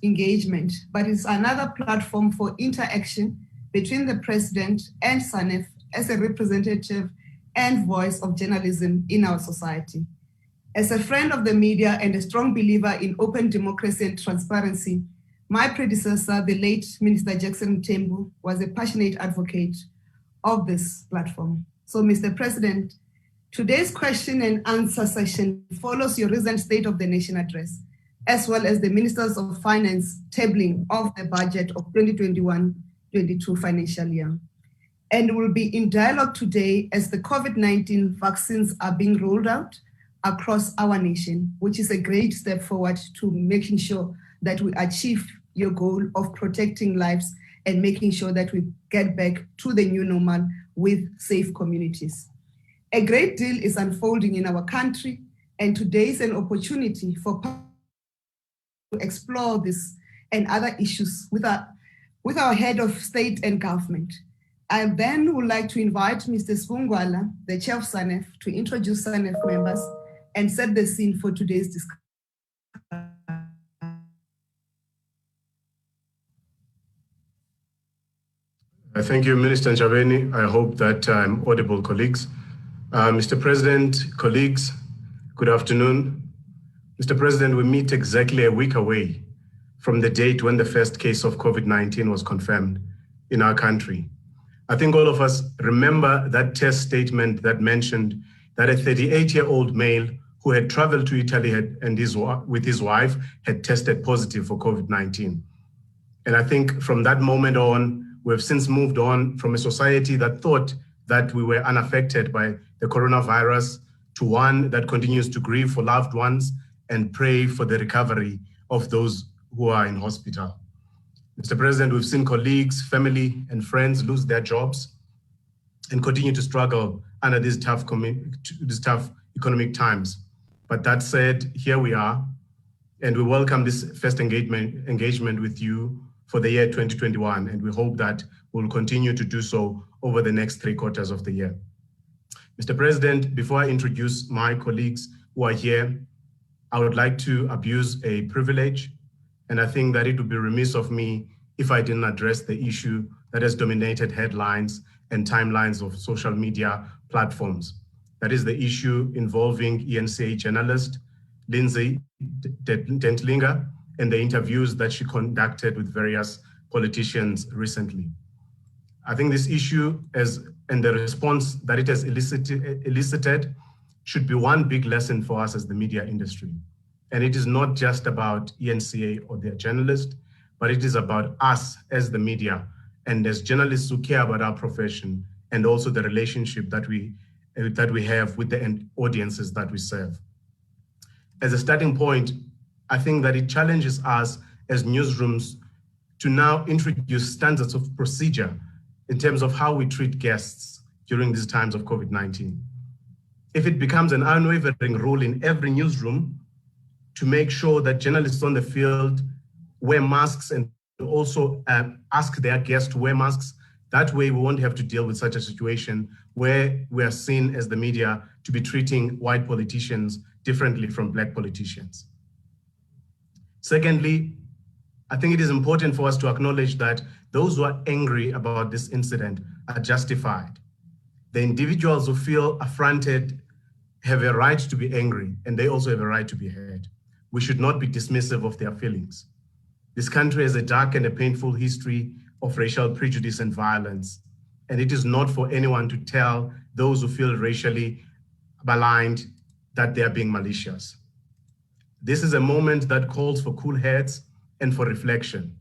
engagement, but it's another platform for interaction between the President and SANEF as a representative and voice of journalism in our society. As a friend of the media and a strong believer in open democracy and transparency, my predecessor, the late Minister Jackson Mthembu, was a passionate advocate of this platform. So, Mr. President, today's question and answer session follows your recent State of the Nation address, as well as the Ministers of Finance tabling of the budget of 2021-22 financial year. And we'll be in dialogue today as the COVID-19 vaccines are being rolled out across our nation, which is a great step forward to making sure that we achieve your goal of protecting lives and making sure that we get back to the new normal with safe communities. A great deal is unfolding in our country, and today is an opportunity for to explore this and other issues with our head of state and government. I then would like to invite Mr. Sibungwala, the chair of SANEF, to introduce SANEF members and set the scene for today's discussion. Thank you, Minister Ntshavheni. I hope that I'm audible, colleagues. Mr. President, colleagues, good afternoon. Mr. President, we meet exactly a week away from the date when the first case of COVID-19 was confirmed in our country. I think all of us remember that test statement that mentioned that a 38-year-old male who had traveled to Italy with his wife had tested positive for COVID-19. And I think from that moment on, we have since moved on from a society that thought that we were unaffected by the coronavirus to one that continues to grieve for loved ones and pray for the recovery of those who are in hospital. Mr. President, we've seen colleagues, family, and friends lose their jobs and continue to struggle under these tough economic times. But that said, here we are, and we welcome this first engagement with you for the year 2021, and we hope that we'll continue to do so over the next 3 quarters of the year. Mr. President, before I introduce my colleagues who are here, I would like to abuse a privilege, and I think that it would be remiss of me if I didn't address the issue that has dominated headlines and timelines of social media platforms. That is the issue involving ENCA journalist Lindsay Dentlinger and the interviews that she conducted with various politicians recently. I think this issue and the response that it has elicited should be one big lesson for us as the media industry. And it is not just about ENCA or their journalists, but it is about us as the media and as journalists who care about our profession and also the relationship that we have with the audiences that we serve. As a starting point, I think that it challenges us as newsrooms to now introduce standards of procedure in terms of how we treat guests during these times of COVID-19. If it becomes an unwavering rule in every newsroom to make sure that journalists on the field wear masks and also ask their guests to wear masks, that way we won't have to deal with such a situation where we are seen as the media to be treating white politicians differently from Black politicians. Secondly, I think it is important for us to acknowledge that those who are angry about this incident are justified. The individuals who feel affronted have a right to be angry, and they also have a right to be heard. We should not be dismissive of their feelings. This country has a dark and a painful history of racial prejudice and violence, and it is not for anyone to tell those who feel racially maligned that they are being malicious. This is a moment that calls for cool heads and for reflection.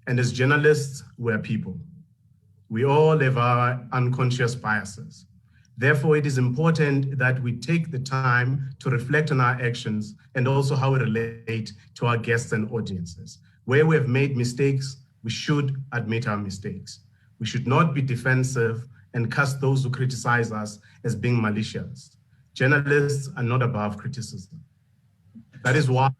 And as journalists, we're people. We all have our unconscious biases. Therefore, it is important that we take the time to reflect on our actions and also how we relate to our guests and audiences. Where we have made mistakes, we should admit our mistakes. We should not be defensive and cast those who criticize us as being malicious. Journalists are not above criticism. That is why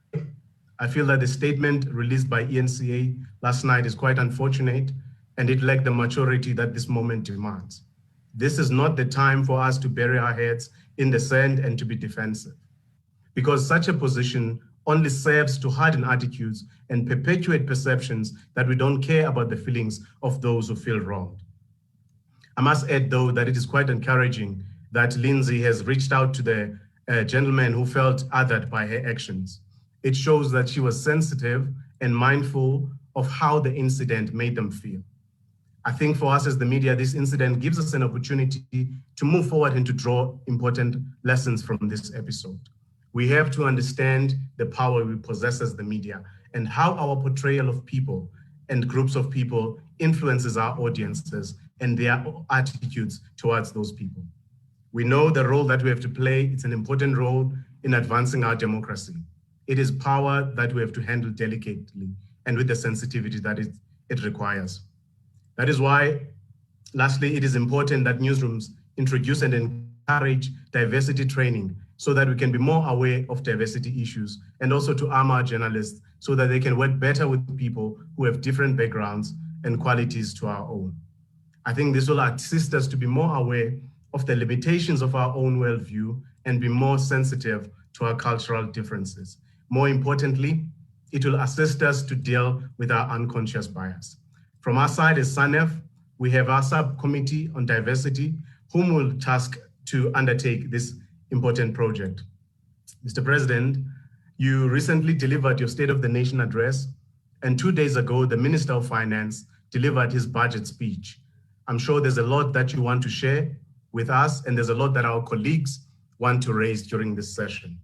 I feel that the statement released by ENCA last night is quite unfortunate, and it lacked the maturity that this moment demands. This is not the time for us to bury our heads in the sand and to be defensive, because such a position only serves to harden attitudes and perpetuate perceptions that we don't care about the feelings of those who feel wronged. I must add, though, that it is quite encouraging that Lindsay has reached out to the gentleman who felt othered by her actions. It shows that she was sensitive and mindful of how the incident made them feel. I think for us as the media, this incident gives us an opportunity to move forward and to draw important lessons from this episode. We have to understand the power we possess as the media and how our portrayal of people and groups of people influences our audiences and their attitudes towards those people. We know the role that we have to play. It's an important role in advancing our democracy. It is power that we have to handle delicately and with the sensitivity that it requires. That is why, lastly, it is important that newsrooms introduce and encourage diversity training so that we can be more aware of diversity issues, and also to arm our journalists so that they can work better with people who have different backgrounds and qualities to our own. I think this will assist us to be more aware of the limitations of our own worldview and be more sensitive to our cultural differences. More importantly, it will assist us to deal with our unconscious bias. From our side as SANEF, we have our subcommittee on diversity, whom will task to undertake this important project. Mr. President, you recently delivered your State of the Nation address, and 2 days ago, the Minister of Finance delivered his budget speech. I'm sure there's a lot that you want to share with us, and there's a lot that our colleagues want to raise during this session.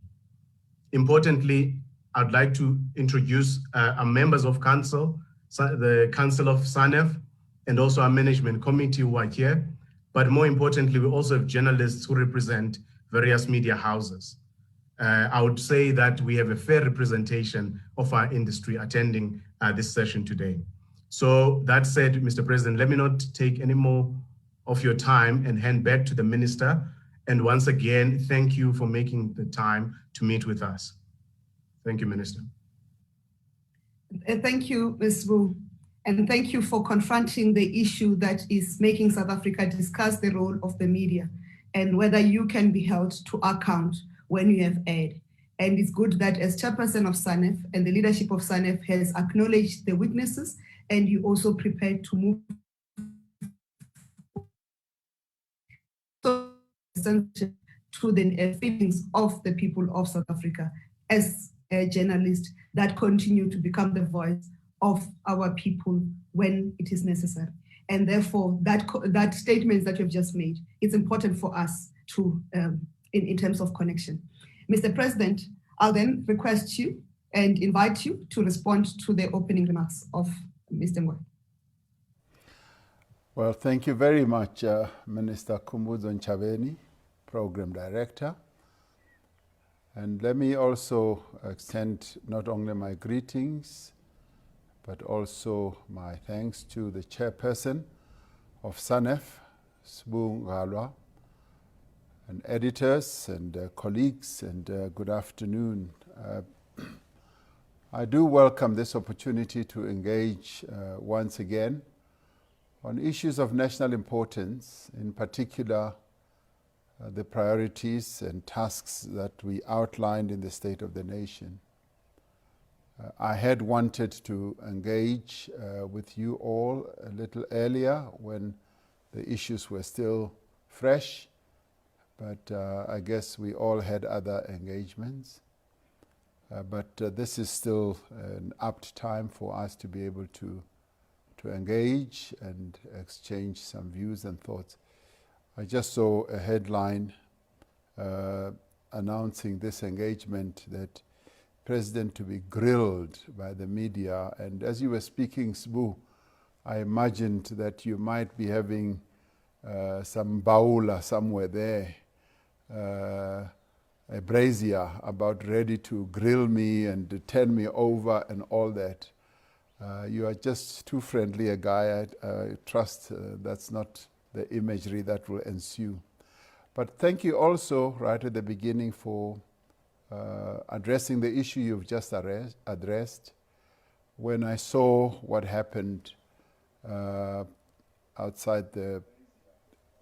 Importantly, I'd like to introduce our members of council, the Council of SANEF, and also our management committee who are here. But more importantly, we also have journalists who represent various media houses. I would say that we have a fair representation of our industry attending this session today. So that said, Mr. President, let me not take any more of your time and hand back to the Minister. And once again, thank you for making the time to meet with us. Thank you, Minister. Thank you, Ms. Wu. And thank you for confronting the issue that is making South Africa discuss the role of the media and whether you can be held to account when you have erred. And it's good that as chairperson of SANEF and the leadership of SANEF has acknowledged the weaknesses, and you also prepared to move to the feelings of the people of South Africa as a journalist that continue to become the voice of our people when it is necessary. And therefore, that statement that you've just made, it's important for us to, in terms of connection. Mr. President, I'll then request you and invite you to respond to the opening remarks of Mr. Ngwa. Well, thank you very much, Minister Khumbudzo Ntshavheni, Program Director. And let me also extend not only my greetings, but also my thanks to the chairperson of SANEF, Sbu Ngalwa, and editors and colleagues, and good afternoon. I do welcome this opportunity to engage once again on issues of national importance, in particular the priorities and tasks that we outlined in the State of the Nation. I had wanted to engage with you all a little earlier when the issues were still fresh, but I guess we all had other engagements. But this is still an apt time for us to be able to engage and exchange some views and thoughts. I just saw a headline announcing this engagement, that President to be grilled by the media. And as you were speaking, Sbu, I imagined that you might be having some baula somewhere there, a brazier about ready to grill me and to turn me over and all that. You are just too friendly a guy. I trust that's not the imagery that will ensue. But thank you also right at the beginning for addressing the issue you've just addressed. When I saw what happened outside the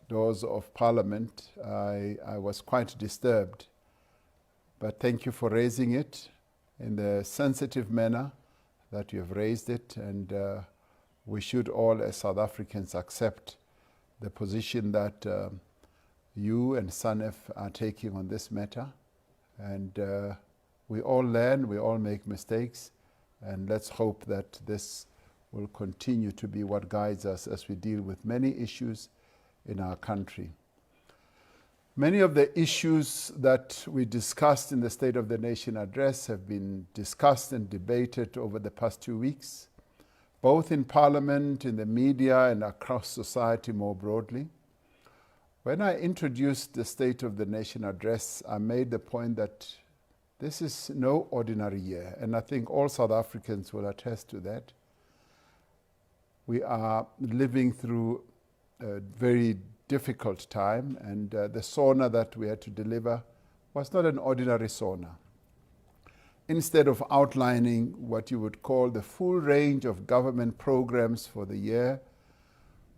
doors of Parliament, I was quite disturbed. But thank you for raising it in the sensitive manner that you have raised it, and we should all as South Africans accept the position that you and SANEF are taking on this matter. And we all learn, we all make mistakes, and let's hope that this will continue to be what guides us as we deal with many issues in our country. Many of the issues that we discussed in the State of the Nation address have been discussed and debated over the past 2 weeks, both in Parliament, in the media, and across society more broadly. When I introduced the State of the Nation address, I made the point that this is no ordinary year, and I think all South Africans will attest to that. We are living through a very difficult time, and the SONA that we had to deliver was not an ordinary SONA. Instead of outlining what you would call the full range of government programs for the year,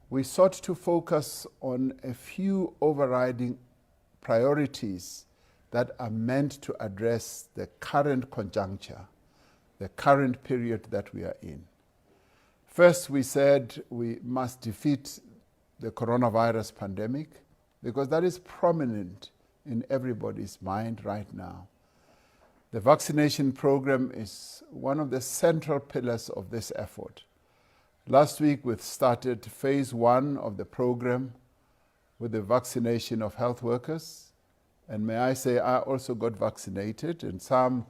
we sought to focus on a few overriding priorities that are meant to address the current conjuncture, the current period that we are in. First, we said we must defeat the coronavirus pandemic, because that is prominent in everybody's mind right now. The vaccination program is one of the central pillars of this effort. Last week, we started phase 1 of the program with the vaccination of health workers. And may I say, I also got vaccinated, and some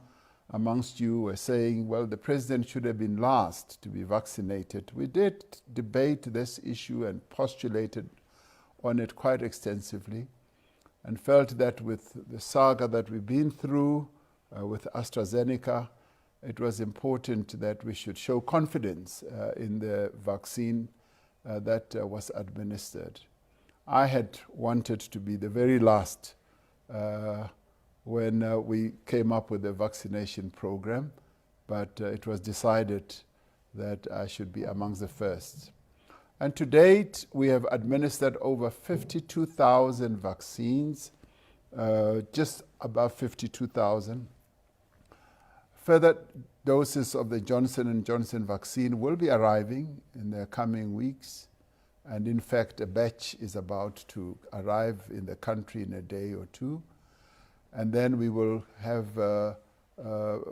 amongst you were saying, well, the president should have been last to be vaccinated. We did debate this issue and postulated on it quite extensively, and felt that with the saga that we've been through with AstraZeneca, it was important that we should show confidence in the vaccine that was administered. I had wanted to be the very last when we came up with the vaccination program, but it was decided that I should be amongst the first. And to date, we have administered over 52,000 vaccines, just above 52,000. Further doses of the Johnson & Johnson vaccine will be arriving in the coming weeks. And in fact, a batch is about to arrive in the country in a day or two. And then we will have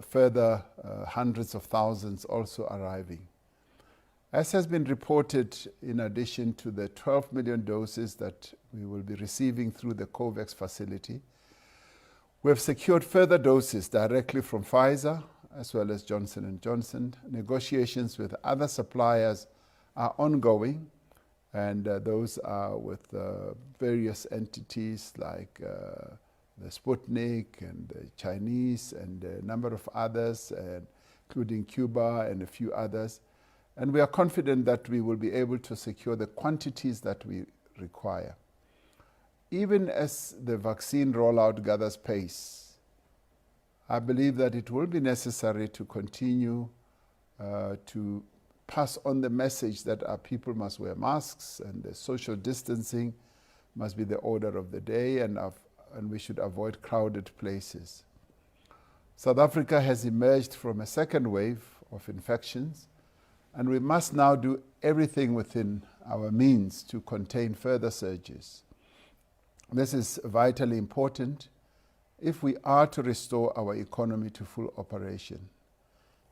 further hundreds of thousands also arriving. As has been reported, in addition to the 12 million doses that we will be receiving through the COVAX facility, we have secured further doses directly from Pfizer as well as Johnson & Johnson. Negotiations with other suppliers are ongoing, and those are with various entities like the Sputnik and the Chinese and a number of others, including Cuba and a few others. And we are confident that we will be able to secure the quantities that we require. Even as the vaccine rollout gathers pace, I believe that it will be necessary to continue to pass on the message that our people must wear masks and the social distancing must be the order of the day, and we should avoid crowded places. South Africa has emerged from a second wave of infections, and we must now do everything within our means to contain further surges. This is vitally important if we are to restore our economy to full operation.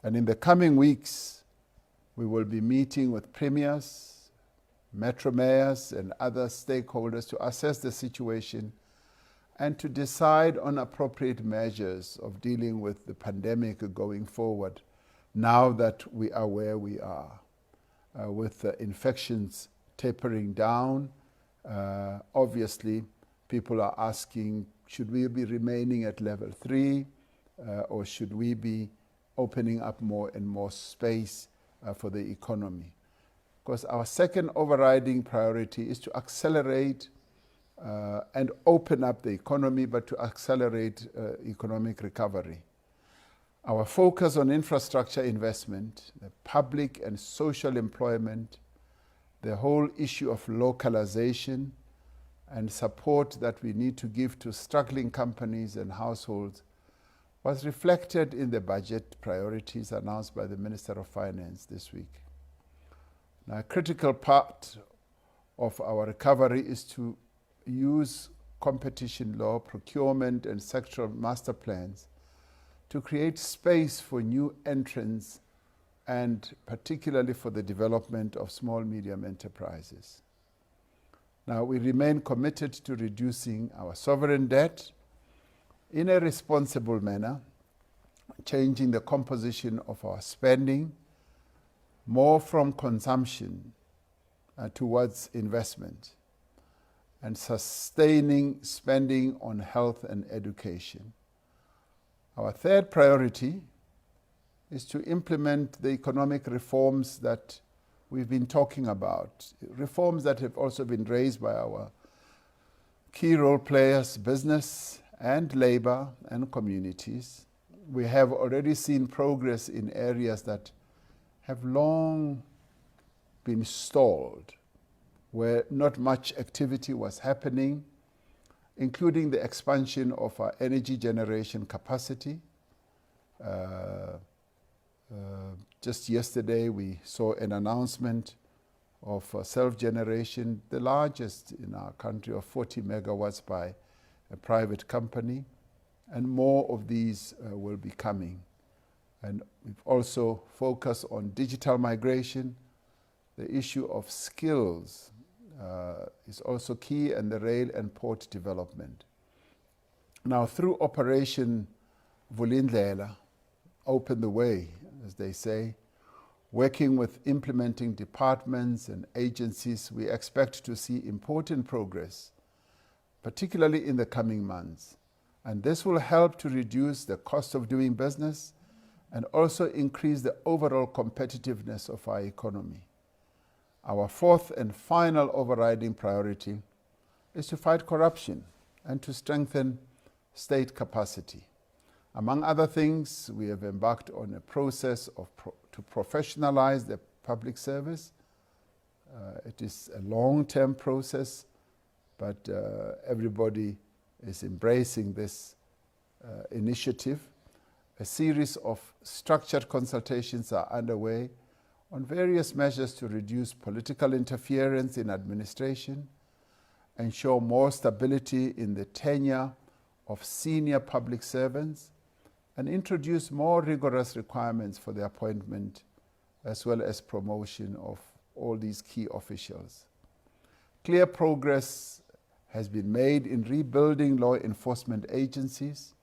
And in the coming weeks, we will be meeting with premiers, metro mayors, and other stakeholders to assess the situation and to decide on appropriate measures of dealing with the pandemic going forward, now that we are where we are, with infections tapering down. Obviously, people are asking, should we be remaining at level 3 or should we be opening up more and more space for the economy? Because our second overriding priority is to accelerate and open up the economy, but to accelerate economic recovery. Our focus on infrastructure investment, the public and social employment, the whole issue of localization and support that we need to give to struggling companies and households was reflected in the budget priorities announced by the Minister of Finance this week. Now, a critical part of our recovery is to use competition law, procurement, and sectoral master plans to create space for new entrants and particularly for the development of small medium enterprises. Now, we remain committed to reducing our sovereign debt in a responsible manner, changing the composition of our spending more from consumption towards investment, and sustaining spending on health and education. Our third priority is to implement the economic reforms that we've been talking about, reforms that have also been raised by our key role players, business and labor and communities. We have already seen progress in areas that have long been stalled, where not much activity was happening, including the expansion of our energy generation capacity. Just yesterday, we saw an announcement of self-generation, the largest in our country, of 40 megawatts by a private company, and more of these will be coming. And we've also focused on digital migration. The issue of skills is also key, and the rail and port development. Now, through Operation Vulindlela, open the way, as they say, working with implementing departments and agencies, we expect to see important progress, particularly in the coming months. And this will help to reduce the cost of doing business and also increase the overall competitiveness of our economy. Our fourth and final overriding priority is to fight corruption and to strengthen state capacity. Among other things, we have embarked on a process to professionalize the public service. It is a long-term process, but everybody is embracing this initiative. A series of structured consultations are underway on various measures to reduce political interference in administration, ensure more stability in the tenure of senior public servants, and introduce more rigorous requirements for the appointment as well as promotion of all these key officials. Clear progress has been made in rebuilding law enforcement agencies,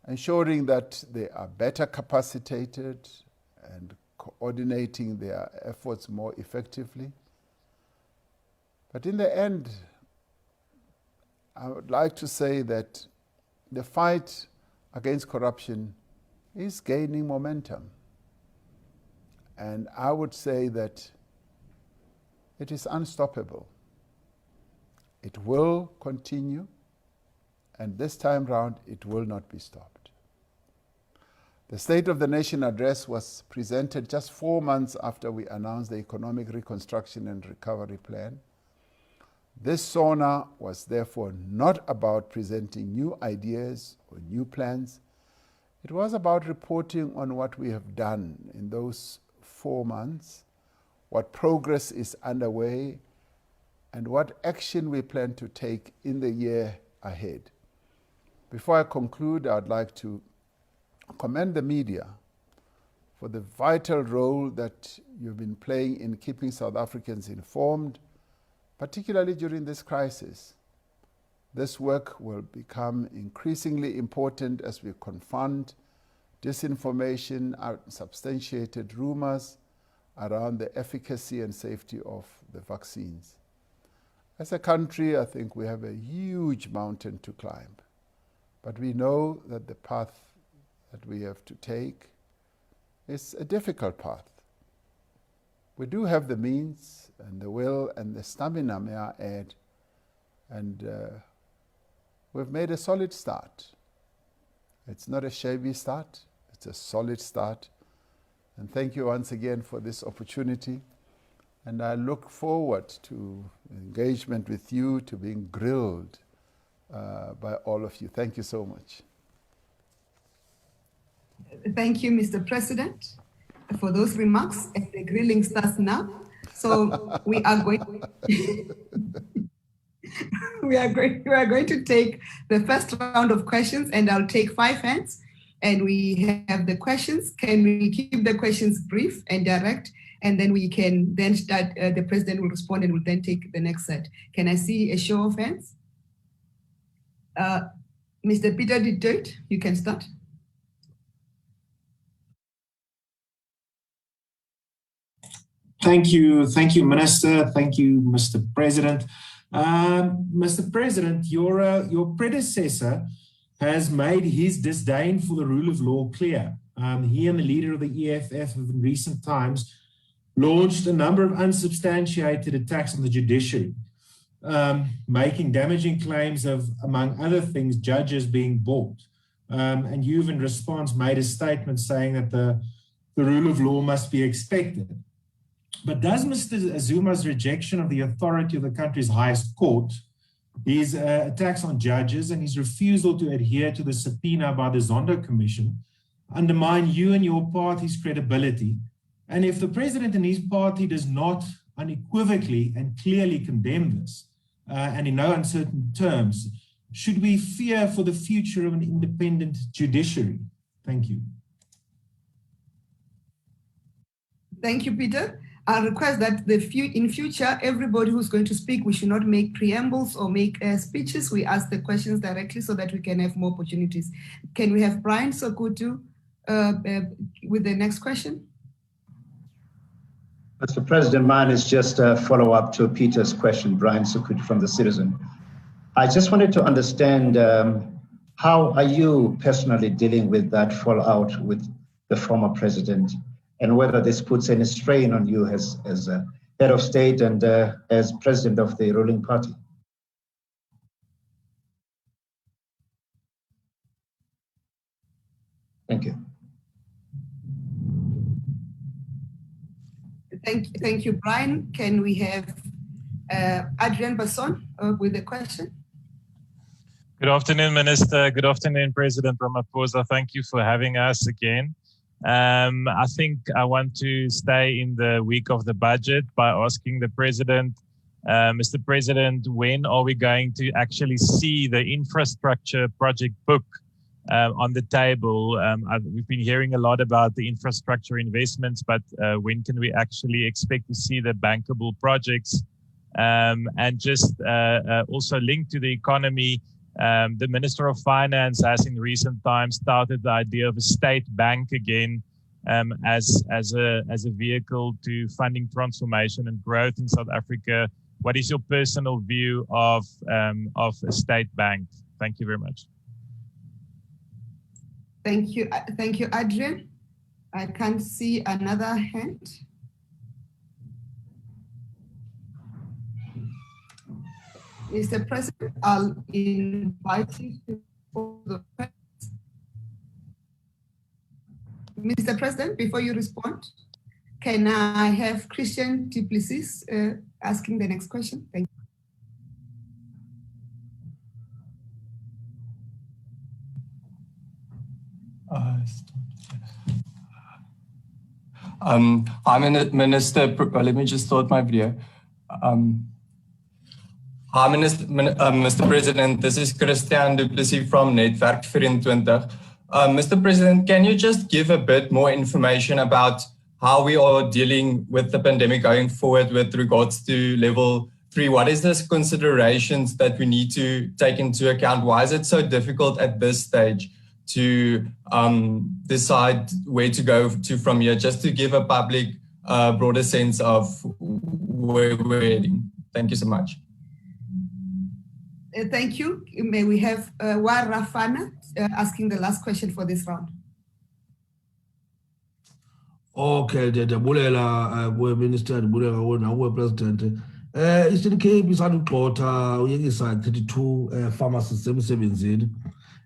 ensuring that they are better capacitated and coordinating their efforts more effectively. But in the end, I would like to say that the fight against corruption is gaining momentum. And I would say that it is unstoppable. It will continue, and this time round, it will not be stopped. The State of the Nation address was presented just 4 months after we announced the Economic Reconstruction and Recovery Plan. This SONA was therefore not about presenting new ideas or new plans. It was about reporting on what we have done in those 4 months, what progress is underway, and what action we plan to take in the year ahead. Before I conclude, I'd like to commend the media for the vital role that you've been playing in keeping South Africans informed, particularly during this crisis. This work will become increasingly important as we confront disinformation, unsubstantiated rumors around the efficacy and safety of the vaccines. As a country, I think we have a huge mountain to climb, but we know that the path that we have to take is a difficult path. We do have the means and the will and the stamina, may I add, and we've made a solid start. It's not a shabby start, it's a solid start. And thank you once again for this opportunity. And I look forward to engagement with you, to being grilled by all of you. Thank you so much. Thank you, Mr. President, for those remarks. And the grilling starts now. So we are going we are going to take the first round of questions, and I'll take 5 hands. And we have the questions. Can we keep the questions brief and direct? And then we can then start, the president will respond and will then take the next set. Can I see a show of hands? Mr. Peter de Deut, you can start. Thank you, Minister. Thank you, Mr. President. Mr. President, your predecessor has made his disdain for the rule of law clear. He and the leader of the EFF have in recent times launched a number of unsubstantiated attacks on the judiciary, making damaging claims of, among other things, judges being bought. And you've in response made a statement saying that the rule of law must be expected. But does Mr. Zuma's rejection of the authority of the country's highest court, his attacks on judges, and his refusal to adhere to the subpoena by the Zondo Commission undermine you and your party's credibility? And if the president and his party does not unequivocally and clearly condemn this, and in no uncertain terms, should we fear for the future of an independent judiciary? Thank you. Thank you, Peter. I request that in future, everybody who's going to speak, we should not make preambles or make speeches. We ask the questions directly so that we can have more opportunities. Can we have Brian Sokutu with the next question? Mr. President, mine is just a follow-up to Peter's question, Brian Sokutu from The Citizen. I just wanted to understand how are you personally dealing with that fallout with the former president, and whether this puts any strain on you as head of state and as president of the ruling party? Thank you. Thank you, Brian. Can we have Adrian Basson with a question? Good afternoon, Minister. Good afternoon, President Ramaphosa. Thank you for having us again. I think I want to stay in the week of the budget by asking the President, Mr. President, when are we going to actually see the infrastructure project book on the table? We've been hearing a lot about the infrastructure investments, but when can we actually expect to see the bankable projects? And just also linked to the economy, the Minister of Finance has in recent times started the idea of a state bank again as a vehicle to funding transformation and growth in South Africa. What is your personal view of a state bank? Thank you very much. Thank you, Adrian. I can't see another hand. Mr. President, I'll invite you to the Mr. President, before you respond, can I have Christian Duplessis asking the next question? Thank you. I'm Minister. Let me just start my video. Hi, Mr. President. This is Christian Duplessis from Netwerk 24. Mr. President, can you just give a bit more information about how we are dealing with the pandemic going forward with regards to level 3? What is the considerations that we need to take into account? Why is it so difficult at this stage to decide where to go to from here, just to give a public broader sense of where we're heading? Thank you so much. Thank you. May we have Warafana asking the last question for this round. Okay, ndiyabulela Minister, ndiyabulela nawe President. Eastern Cape isanugxotha uyekisa 32 pharmacists emsebenzini.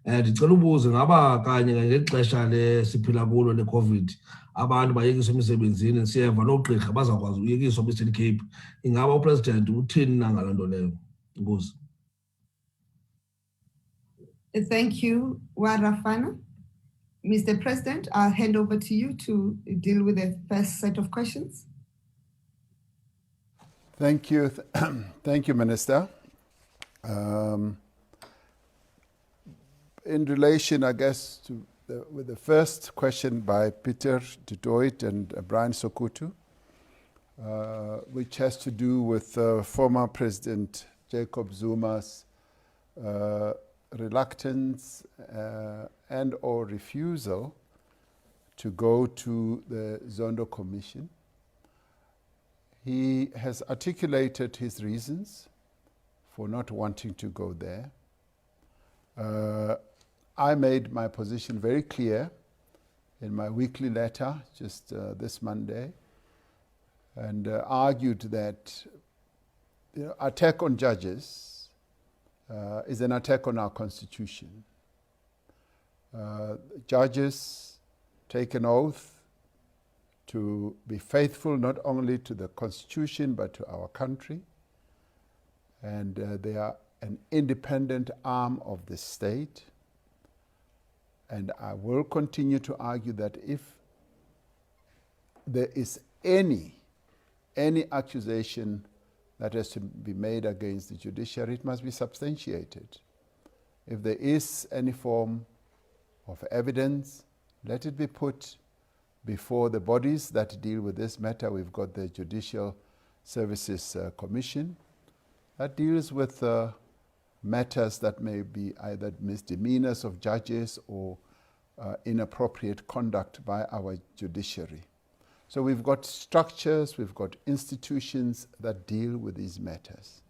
Ndicela ubuze ngaba kanye ngexesha siphila kulo le-COVID abantu bayekiswa emsebenzini siyeva noogqirha bazakwazi uyekiswa e-Eastern Cape. Ingaba uPresident uthini na ngalo nto leyo? Inkosi. Thank you, Warafana. Mr. President, I'll hand over to you to deal with the first set of questions. Thank you. Thank you, Minister. In relation, I guess, to with the first question by Peter du Toit and Brian Sokutu, which has to do with former President Jacob Zuma's reluctance and or refusal to go to the Zondo Commission. He has articulated his reasons for not wanting to go there. I made my position very clear in my weekly letter just this Monday, and argued that attack on judges is an attack on our Constitution. Judges take an oath to be faithful not only to the Constitution but to our country, and they are an independent arm of the state. And I will continue to argue that if there is any accusation that has to be made against the judiciary, it must be substantiated. If there is any form of evidence, let it be put before the bodies that deal with this matter. We've got the Judicial Services Commission that deals with matters that may be either misdemeanors of judges or inappropriate conduct by our judiciary. So we've got structures, we've got institutions that deal with these matters.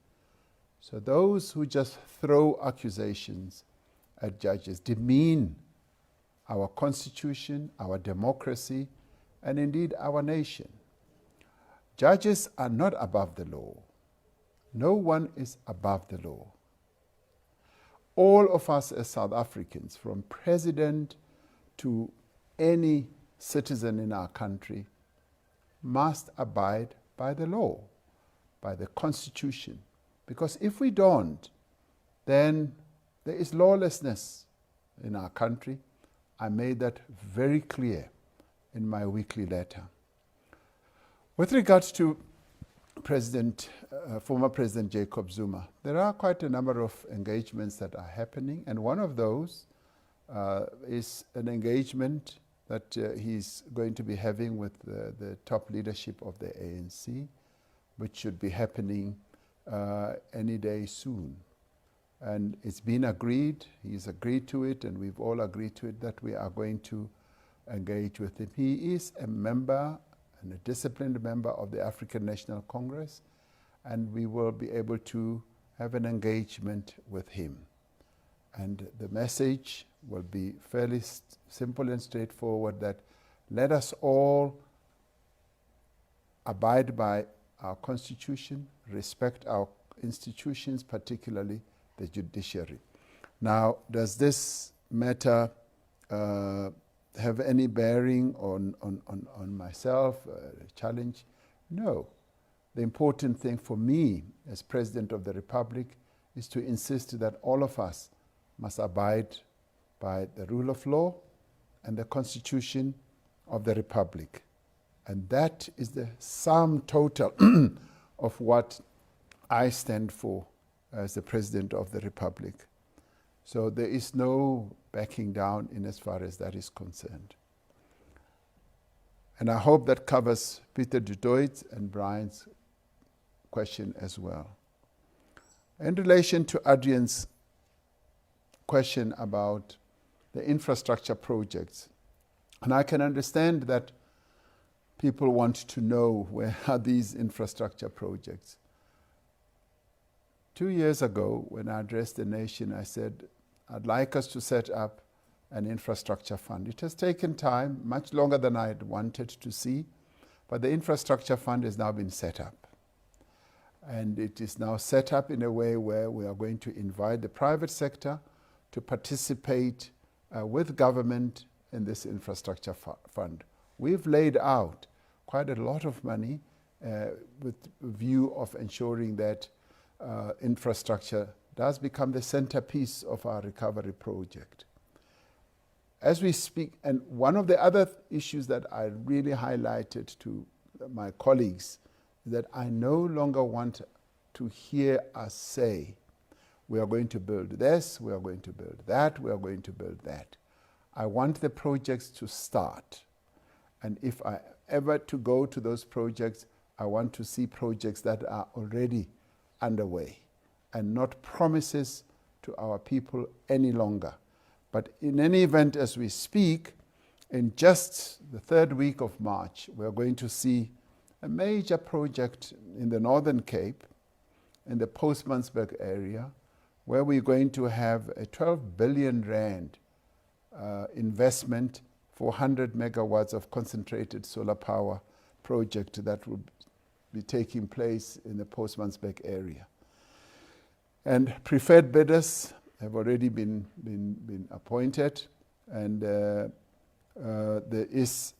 So those who just throw accusations at judges demean our Constitution, our democracy, and indeed our nation. Judges are not above the law. No one is above the law. All of us as South Africans, from president to any citizen in our country, must abide by the law, by the Constitution. Because if we don't, then there is lawlessness in our country. I made that very clear in my weekly letter. With regards to former President Jacob Zuma, there are quite a number of engagements that are happening, and one of those is an engagement that he's going to be having with the top leadership of the ANC, which should be happening any day soon. And it's been agreed, he's agreed to it, and we've all agreed to it, that we are going to engage with him. He is a member and a disciplined member of the African National Congress, and we will be able to have an engagement with him. And the message will be fairly simple and straightforward, that let us all abide by our Constitution, respect our institutions, particularly the judiciary. Now, does this matter have any bearing on myself, challenge? No. The important thing for me as President of the Republic is to insist that all of us must abide by the rule of law and the Constitution of the Republic. And that is the sum total of what I stand for as the President of the Republic. So there is no backing down in as far as that is concerned. And I hope that covers Peter du Toit and Brian's question as well. In relation to Adrian's question about the infrastructure projects, and I can understand that people want to know where are these infrastructure projects. 2 years ago, when I addressed the nation, I said, I'd like us to set up an infrastructure fund. It has taken time, much longer than I had wanted to see, but the infrastructure fund has now been set up. And it is now set up in a way where we are going to invite the private sector to participate with government in this infrastructure fund. We've laid out quite a lot of money with a view of ensuring that infrastructure does become the centerpiece of our recovery project. as we speak, and one of the other issues that I really highlighted to my colleagues is that I no longer want to hear us say, we are going to build this, we are going to build that, we are going to build that. I want the projects to start. And if I ever to go to those projects, I want to see projects that are already underway and not promises to our people any longer. But in any event, as we speak, in just the third week of March, we're going to see a major project in the Northern Cape, in the Postmansberg area, where we're going to have a 12 billion rand investment for 100 megawatts of concentrated solar power project that will be taking place in the Postmansberg area. And preferred bidders have already been appointed, and there is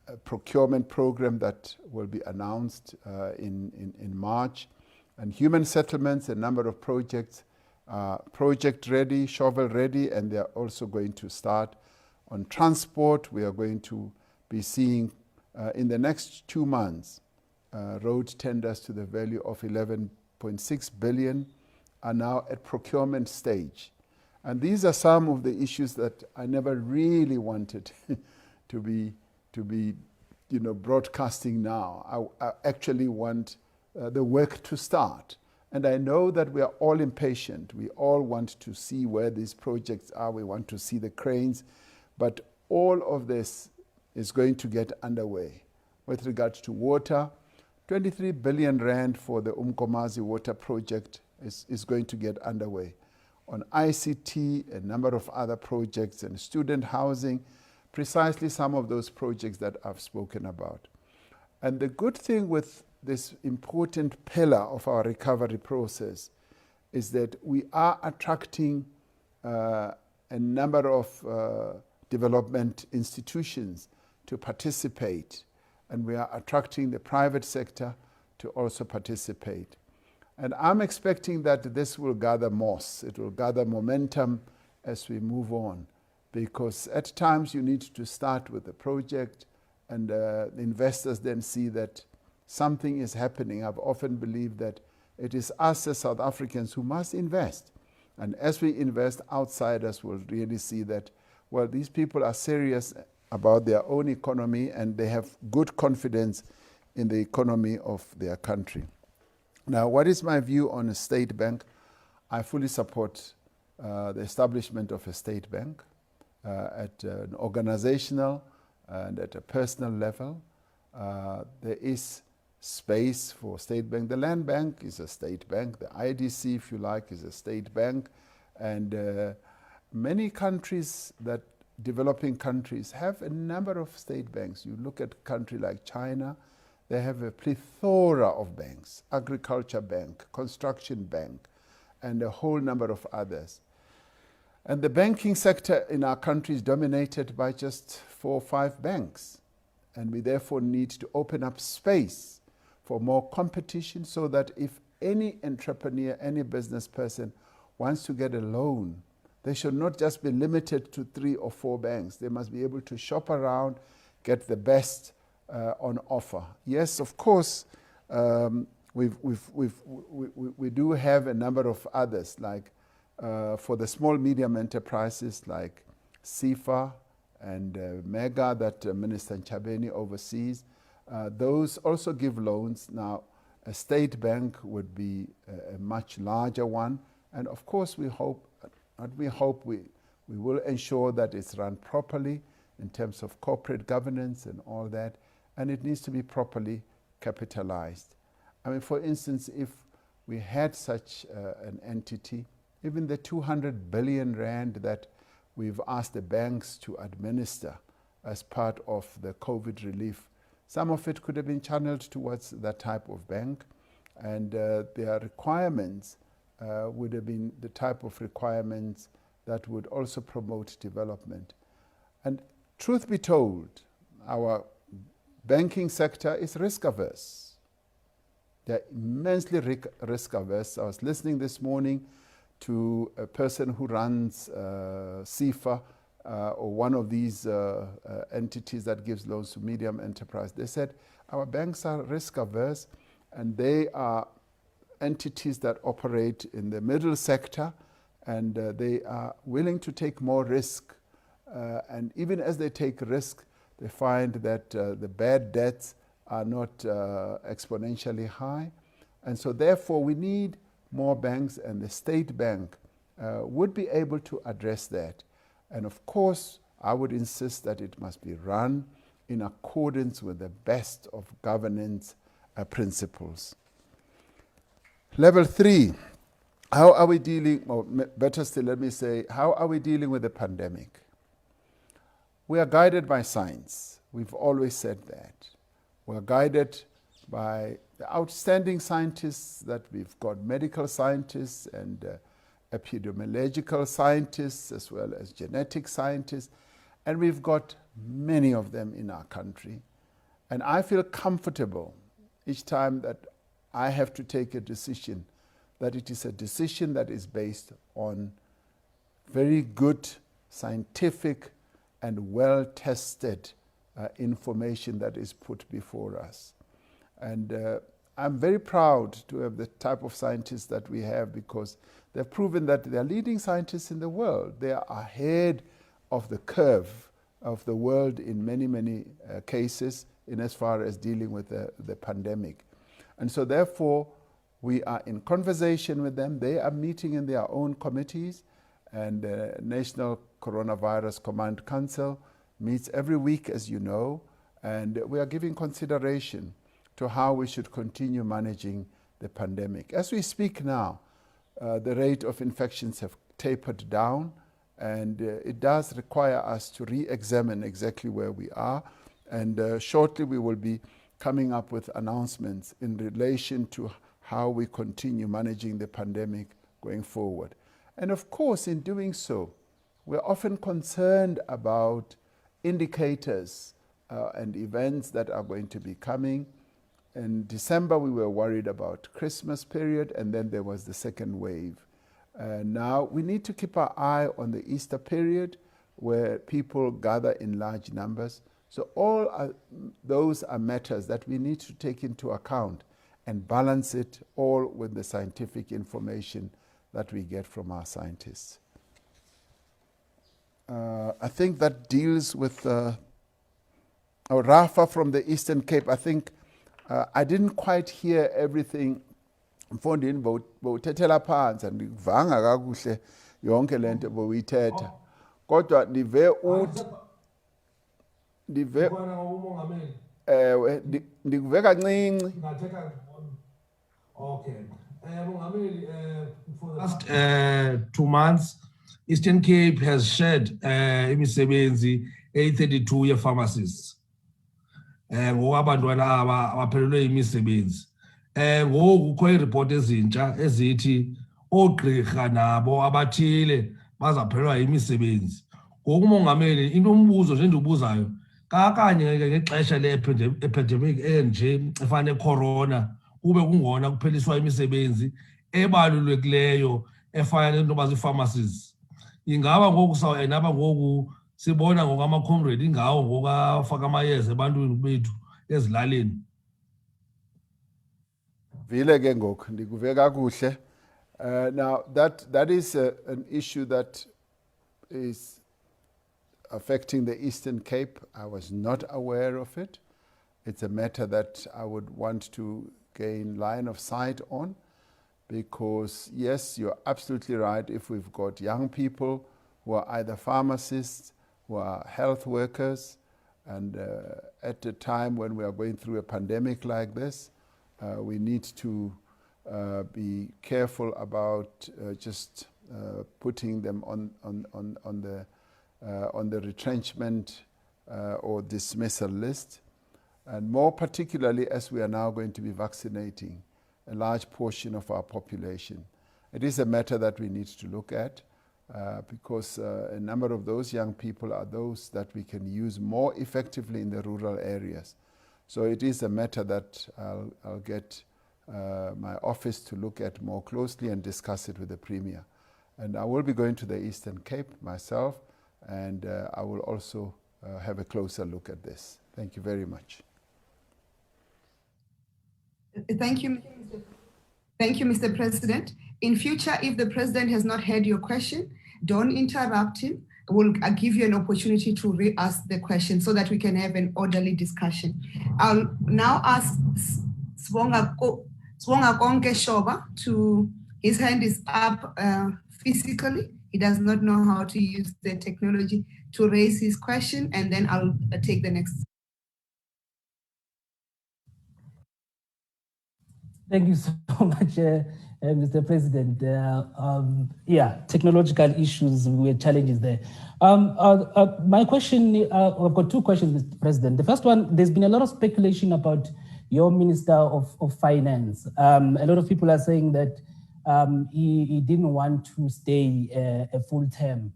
a procurement program that will be announced in March. And human settlements, a number of projects are project ready, shovel ready, and they are also going to start. On transport, we are going to be seeing in the next 2 months road tenders to the value of 11.6 billion are now at procurement stage. And these are some of the issues that I never really wanted to be broadcasting now. I actually want the work to start. And I know that we are all impatient. We all want to see where these projects are. We want to see the cranes. But all of this is going to get underway. With regards to water, 23 billion rand for the Umkomazi water project is going to get underway. On ICT, a number of other projects, and student housing, precisely some of those projects that I've spoken about. And the good thing with this important pillar of our recovery process is that we are attracting a number of development institutions to participate, and we are attracting the private sector to also participate. And I'm expecting that this will gather moss, it will gather momentum as we move on, because at times you need to start with the project, and the investors then see that something is happening. I've often believed that it is us as South Africans who must invest. And as we invest, outsiders will really see that, well, these people are serious about their own economy and they have good confidence in the economy of their country. Now, what is my view on a state bank? I fully support the establishment of a state bank at an organizational and at a personal level. There is space for state bank. The land bank is a state bank. The IDC, if you like, is a state bank. And many countries, that developing countries, have a number of state banks. You look at a country like China, they have a plethora of banks, agriculture bank, construction bank, and a whole number of others. And the banking sector in our country is dominated by just 4 or 5 banks. And we therefore need to open up space for more competition, so that if any entrepreneur, any business person wants to get a loan, they should not just be limited to 3 or 4 banks. They must be able to shop around, get the best on offer. Yes, of course, we do have a number of others, like for the small medium enterprises like SIFA and MEGA that Minister Ntshavheni oversees. Those also give loans. Now, a state bank would be a much larger one. And of course, we will ensure that it's run properly in terms of corporate governance and all that. And it needs to be properly capitalized. I mean, for instance, if we had such an entity, even the 200 billion rand that we've asked the banks to administer as part of the COVID relief, some of it could have been channeled towards that type of bank. And their requirements would have been the type of requirements that would also promote development. And truth be told, our banking sector is risk averse. They're immensely risk averse. I was listening this morning to a person who runs SIFA, or one of these entities that gives loans to medium enterprise. They said, our banks are risk averse, and they are entities that operate in the middle sector, and they are willing to take more risk. And even as they take risk, they find that the bad debts are not exponentially high. And so therefore we need more banks, and the state bank would be able to address that. And of course, I would insist that it must be run in accordance with the best of governance principles. Level 3, how are we dealing, or better still, let me say, how are we dealing with the pandemic? We are guided by science. We've always said that. We're guided by the outstanding scientists that we've got, medical scientists and epidemiological scientists, as well as genetic scientists, and we've got many of them in our country. And I feel comfortable each time that I have to take a decision, that it is a decision that is based on very good scientific and well-tested information that is put before us. And I'm very proud to have the type of scientists that we have, because they've proven that they're leading scientists in the world. They are ahead of the curve of the world in many, many cases in as far as dealing with the pandemic. And so therefore, we are in conversation with them. They are meeting in their own committees, and the National Coronavirus Command Council meets every week, as you know, and we are giving consideration to how we should continue managing the pandemic. As we speak now, the rate of infections have tapered down, and it does require us to re-examine exactly where we are, and shortly we will be coming up with announcements in relation to how we continue managing the pandemic going forward. And of course, in doing so, we're often concerned about indicators and events that are going to be coming. In December, we were worried about Christmas period, and then there was the second wave. Now, we need to keep our eye on the Easter period, where people gather in large numbers. So those are matters that we need to take into account and balance it all with the scientific information that we get from our scientists. I think that deals with Rafa from the Eastern Cape. I think I didn't quite hear everything. Mfondini bowuthethela phansi andikuvanga kakuhle yonke lento bowuyithetha. Kodwa ndive ndikuve kancinci. Okay. For the last 2 months, Eastern Cape has shared imisebenzi 32 ye-pharmacists. Ngokabantwana abaphelelwe imisebenzi. Ngoku kukho iripoti ezintsha ezithi oogqirha nabo abathile bazaphelelwa imisebenzi. Ngoku umongameli, into umbuzo nje endibuzayo, kakanye ngexesha le-epidemic enje efana corona, kube kungona kupheliswa imisebenzi ebalulekileyo efana nento bazi-pharmacies. Ingaba ngoku sawuendaba ngoku sibona ngoku ama-comrade ingawo ngoku afaka amayeza ebantwini bethu ezilalini. Vile ke ngoku ndikuve kakuhle. Now that is an issue that is affecting the Eastern Cape. I was not aware of it. It's a matter that I would want to gain line of sight on, because yes, you're absolutely right. If we've got young people who are either pharmacists, who are health workers, and at a time when we are going through a pandemic like this, we need to be careful about just putting them on the retrenchment or dismissal list. And more particularly as we are now going to be vaccinating a large portion of our population. It is a matter that we need to look at because a number of those young people are those that we can use more effectively in the rural areas. So it is a matter that I'll get my office to look at more closely and discuss it with the Premier. And I will be going to the Eastern Cape myself and I will also have a closer look at this. Thank you very much. Thank you. Thank you, Mr. President. In future, if the President has not heard your question, don't interrupt him. We'll give you an opportunity to re-ask the question so that we can have an orderly discussion. I'll now ask Sibonga Konke Shoba to, his hand is up physically. He does not know how to use the technology to raise his question, and then I'll take the next. Thank you so much, Mr. President. Technological issues, we had challenges there. My question, I've got two questions, Mr. President. The first one, there's been a lot of speculation about your Minister of Finance. A lot of people are saying that he didn't want to stay a full term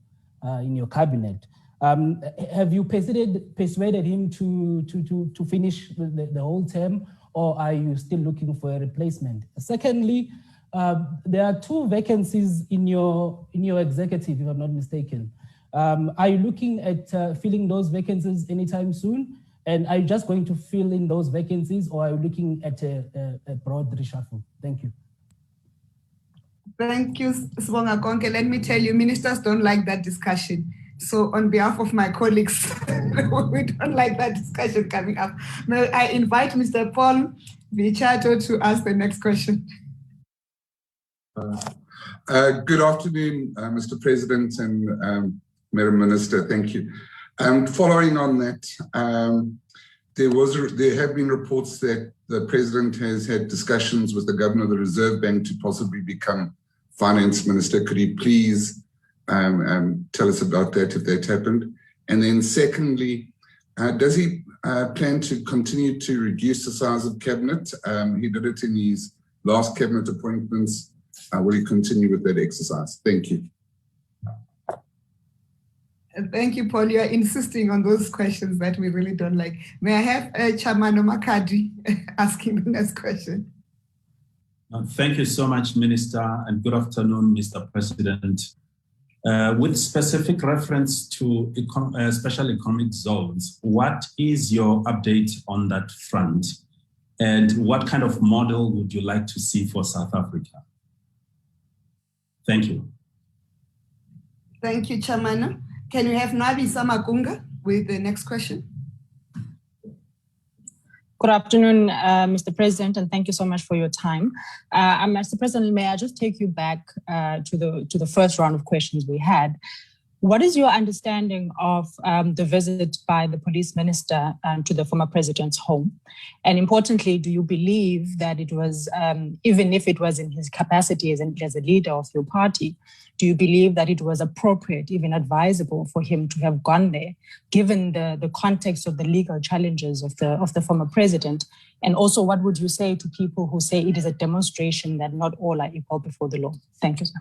in your cabinet. Have you persuaded him to finish the whole term, or are you still looking for a replacement? Secondly, there are two vacancies in your executive, if I'm not mistaken. Are you looking at filling those vacancies anytime soon? And are you just going to fill in those vacancies, or are you looking at a broad reshuffle? Thank you. Thank you, Sibonga Konke. Let me tell you, ministers don't like that discussion. So on behalf of my colleagues, we don't like that discussion coming up. May I invite Mr. Paul Vichato to ask the next question. Good afternoon, Mr. President and Madam Minister. Thank you. Following on that, there have been reports that the President has had discussions with the Governor of the Reserve Bank to possibly become Finance Minister. Could he please tell us about that, if that happened? And then secondly, does he plan to continue to reduce the size of cabinet? He did it in his last cabinet appointments. Will he continue with that exercise? Thank you. Thank you, Paul. You are insisting on those questions that we really don't like. May I have Chamano Makadi asking the next question? Thank you so much, Minister, and good afternoon, Mr. President. With specific reference to special economic zones, what is your update on that front? And what kind of model would you like to see for South Africa? Thank you. Thank you, Chamano. Can we have Nwabisa Makunga with the next question? Good afternoon, Mr. President, and thank you so much for your time. Mr. President, may I just take you back to the first round of questions we had? What is your understanding of the visit by the police minister to the former president's home? And importantly, do you believe that it was, even if it was in his capacity as a leader of your party, do you believe that it was appropriate, even advisable for him to have gone there, given the context of the legal challenges of the former president? And also, what would you say to people who say it is a demonstration that not all are equal before the law? Thank you, sir.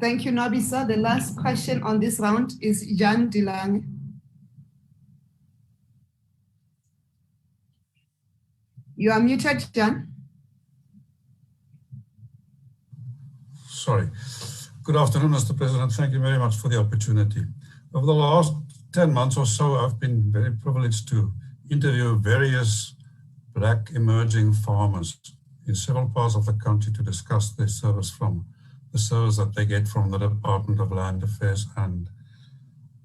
Thank you, Nwabisa. The last question on this round is Jan Dilang. You are muted, Jan. Sorry. Good afternoon, Mr. President. Thank you very much for the opportunity. Over the last 10 months or so, I've been very privileged to interview various Black emerging farmers in several parts of the country to discuss their service from the service that they get from the Department of Land Affairs. And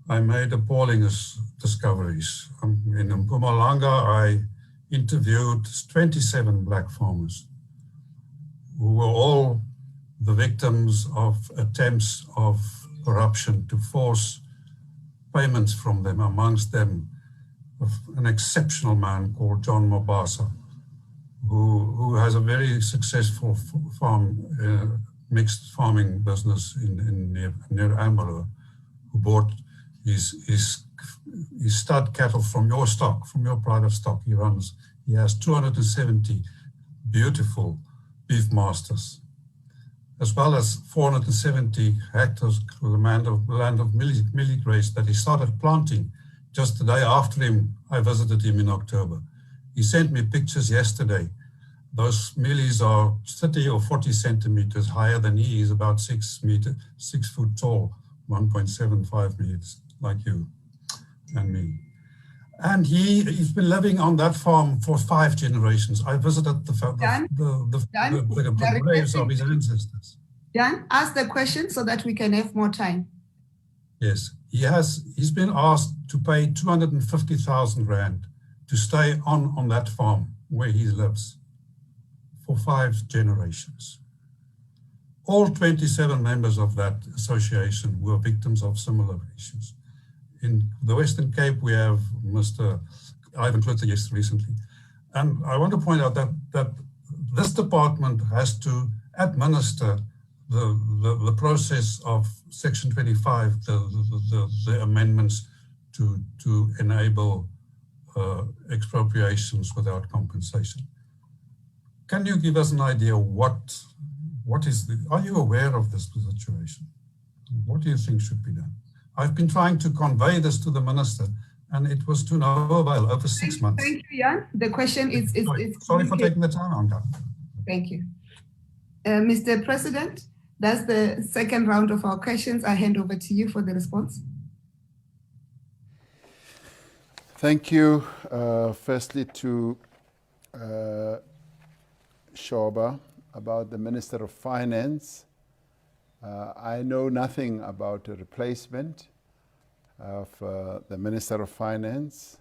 I made appalling discoveries. In Mpumalanga, I interviewed 27 Black farmers who were all the victims of attempts of corruption to force payments from them, amongst them an exceptional man called John Mabasa, who has a very successful mixed farming business near Amberlow, who bought his stud cattle from your stock, from your private stock. He has 270 beautiful beef masters, as well as 470 hectares of land of millet grace that he started planting just the day after I visited him in October. He sent me pictures yesterday. Those mealies are 30 or 40 centimeters higher than he is, about 6 foot tall, 1.75 minutes, like you and me. And he's been living on that farm for 5 generations. I visited the graves of his ancestors. Dan, ask the question so that we can have more time. Yes, he's been asked to pay 250,000 rand to stay on that farm where he lives for 5 generations. All 27 members of that association were victims of similar issues. In the Western Cape, we have I've included this recently. And I want to point out that this department has to administer the process of Section 25, the amendments to enable expropriations without compensation. Can you give us an idea are you aware of this situation? What do you think should be done? I've been trying to convey this to the minister, and it was to no avail over 6 months. Thank you, Jan. The question is sorry for taking the time on that. Thank you. Mr. President, that's the second round of our questions. I hand over to you for the response. Thank you. Firstly to Shoba about the Minister of Finance. I know nothing about a replacement of the Minister of Finance.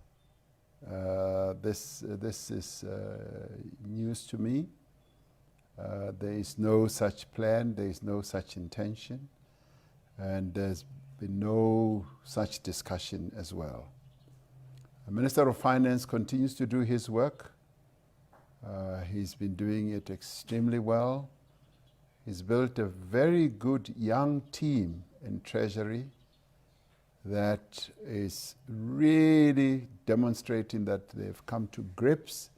This is news to me. There is no such plan, there is no such intention, and there's been no such discussion as well. The Minister of Finance continues to do his work. He's been doing it extremely well. He's built a very good young team in Treasury that is really demonstrating that they've come to grips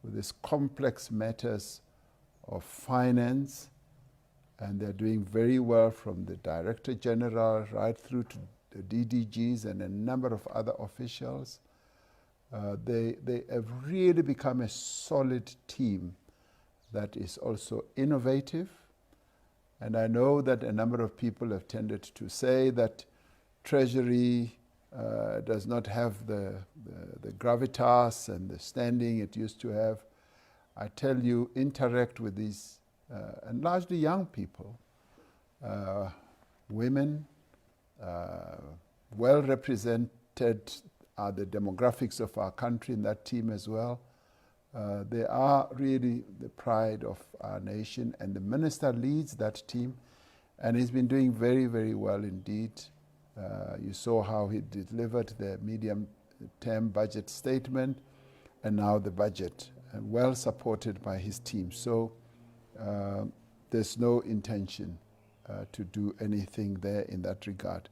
with these complex matters of finance, and they're doing very well from the Director General right through to the DDGs and a number of other officials. They have really become a solid team that is also innovative. And I know that a number of people have tended to say that Treasury does not have the gravitas and the standing it used to have. I tell you, interact with these, and largely young people, women, well represented are the demographics of our country in that team as well. They are really the pride of our nation, and the minister leads that team, and he's been doing very, very well indeed. You saw how he delivered the medium-term budget statement, and now the budget, well supported by his team. So there's no intention to do anything there in that regard.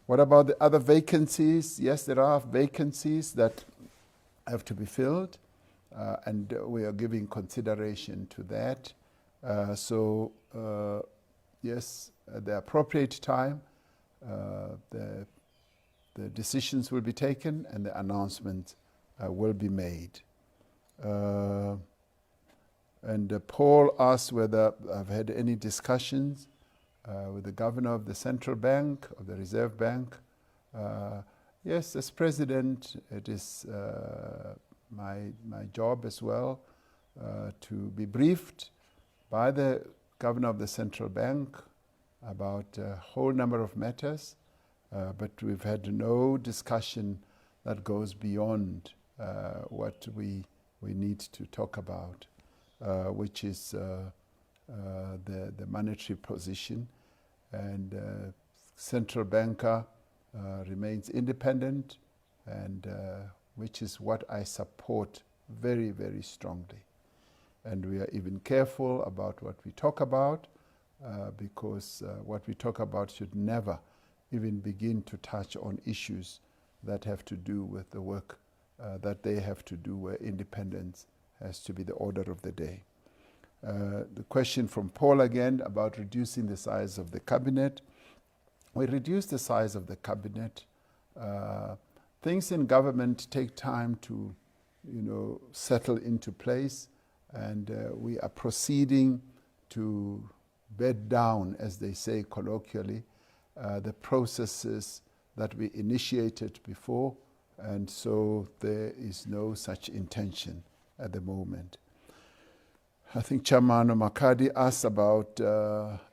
What about the other vacancies? Yes, there are vacancies that have to be filled, and we are giving consideration to that. Yes, at the appropriate time, the decisions will be taken and the announcement will be made. And Paul asked whether I've had any discussions with the governor of the central bank, of the Reserve Bank. Yes, as president, it is my job as well to be briefed by the governor of the central bank about a whole number of matters, but we've had no discussion that goes beyond what we need to talk about, which is the monetary position, and central banker remains independent, and which is what I support very, very strongly. And we are even careful about what we talk about, because what we talk about should never even begin to touch on issues that have to do with the work that they have to do, where independence has to be the order of the day. The question from Paul again about reducing the size of the cabinet. We reduce the size of the cabinet. Things in government take time to, settle into place, and we are proceeding to bed down, as they say colloquially, the processes that we initiated before, and so there is no such intention at the moment. I think Chairman Makadi asked about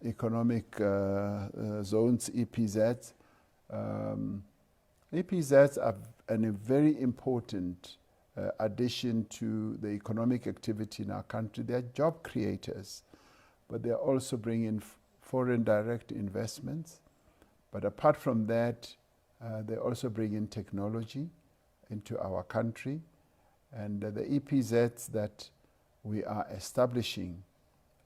economic zones, EPZs. EPZs are a very important addition to the economic activity in our country. They are job creators, but they are also bringing foreign direct investments. But apart from that, they also bring in technology into our country. And the EPZs that we are establishing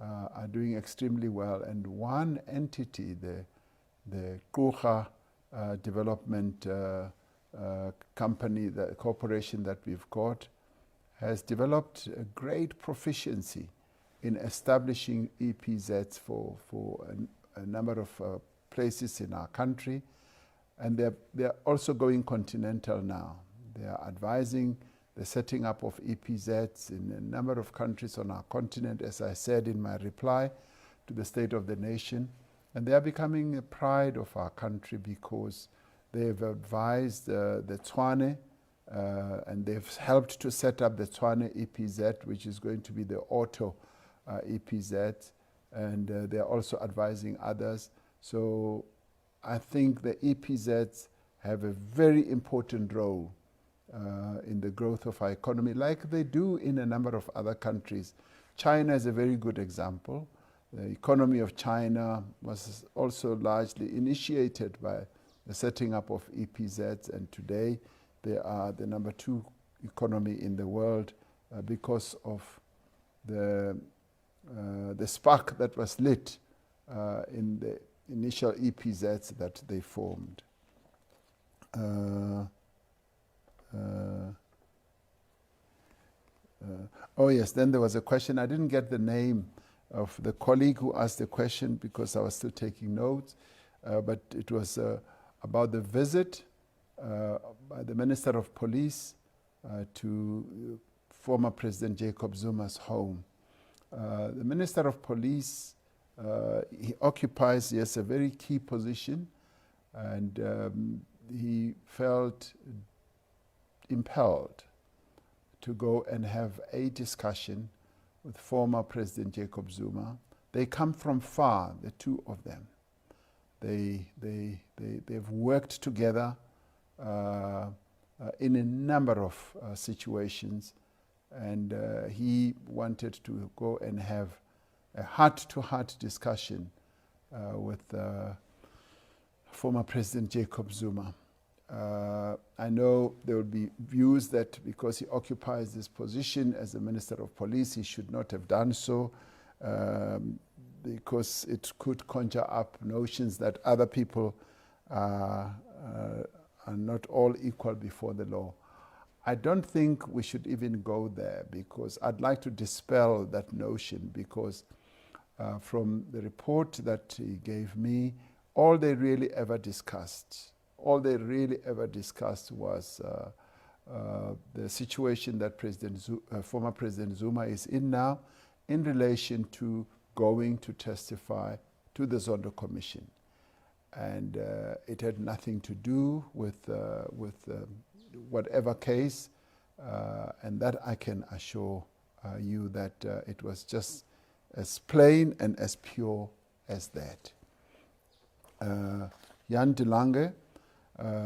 are doing extremely well. And one entity, the Kucha development company, the corporation that we've got, has developed a great proficiency in establishing EPZs for a number of places in our country. And they're also going continental now. They are advising the setting up of EPZs in a number of countries on our continent, as I said in my reply to the State of the Nation. And they are becoming a pride of our country because they've advised the Tshwane, and they've helped to set up the Tshwane EPZ, which is going to be the auto EPZ, and they're also advising others. So I think the EPZs have a very important role in the growth of our economy, like they do in a number of other countries. China is a very good example. The economy of China was also largely initiated by the setting up of EPZs, and today they are the number 2 economy in the world because of the spark that was lit in the initial EPZs that they formed. Oh yes, then there was a question. I didn't get the name of the colleague who asked the question because I was still taking notes, but it was about the visit by the Minister of Police to former President Jacob Zuma's home. The Minister of Police, he occupies, yes, a very key position, and he felt impelled to go and have a discussion with former President Jacob Zuma. They come from far, the two of them. They've worked together in a number of situations, and he wanted to go and have a heart-to-heart discussion with former President Jacob Zuma. I know there will be views that because he occupies this position as the Minister of Police, he should not have done so, because it could conjure up notions that other people are not all equal before the law. I don't think we should even go there, because I'd like to dispel that notion, because from the report that he gave me, all they really ever discussed was the situation that former President Zuma is in now in relation to going to testify to the Zondo Commission. And it had nothing to do with whatever case, and that I can assure you that it was just as plain and as pure as that. Jan de Lange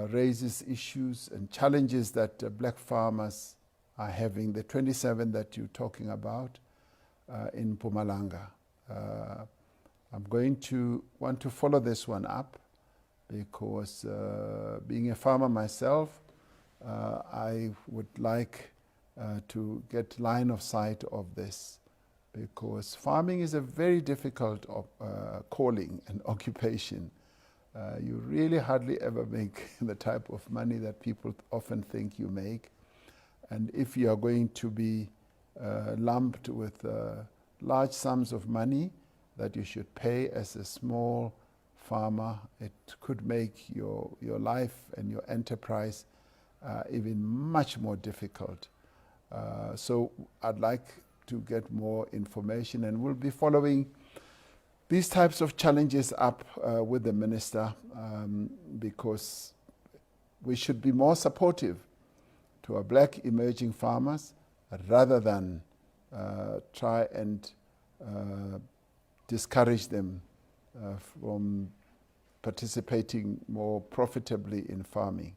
raises issues and challenges that black farmers are having, the 27 that you're talking about in Mpumalanga. I'm going to want to follow this one up, because being a farmer myself, I would like to get line of sight of this, because farming is a very difficult calling and occupation. You really hardly ever make the type of money that people often think you make. And if you are going to be lumped with large sums of money that you should pay as a small farmer, it could make your life and your enterprise even much more difficult. So I'd like to get more information, and we'll be following these types of challenges up with the minister because we should be more supportive to our black emerging farmers rather than try and discourage them from participating more profitably in farming.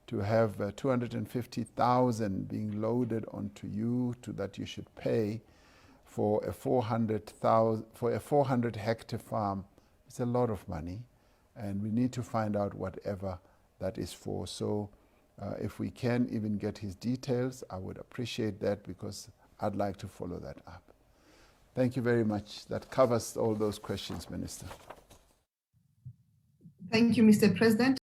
To have 250,000 being loaded onto you that you should pay for a 400 hectare farm, it's a lot of money, and we need to find out whatever that is for. So if we can even get his details, I would appreciate that, because I'd like to follow that up. Thank you very much. That covers all those questions, Minister. Thank you, Mr. President.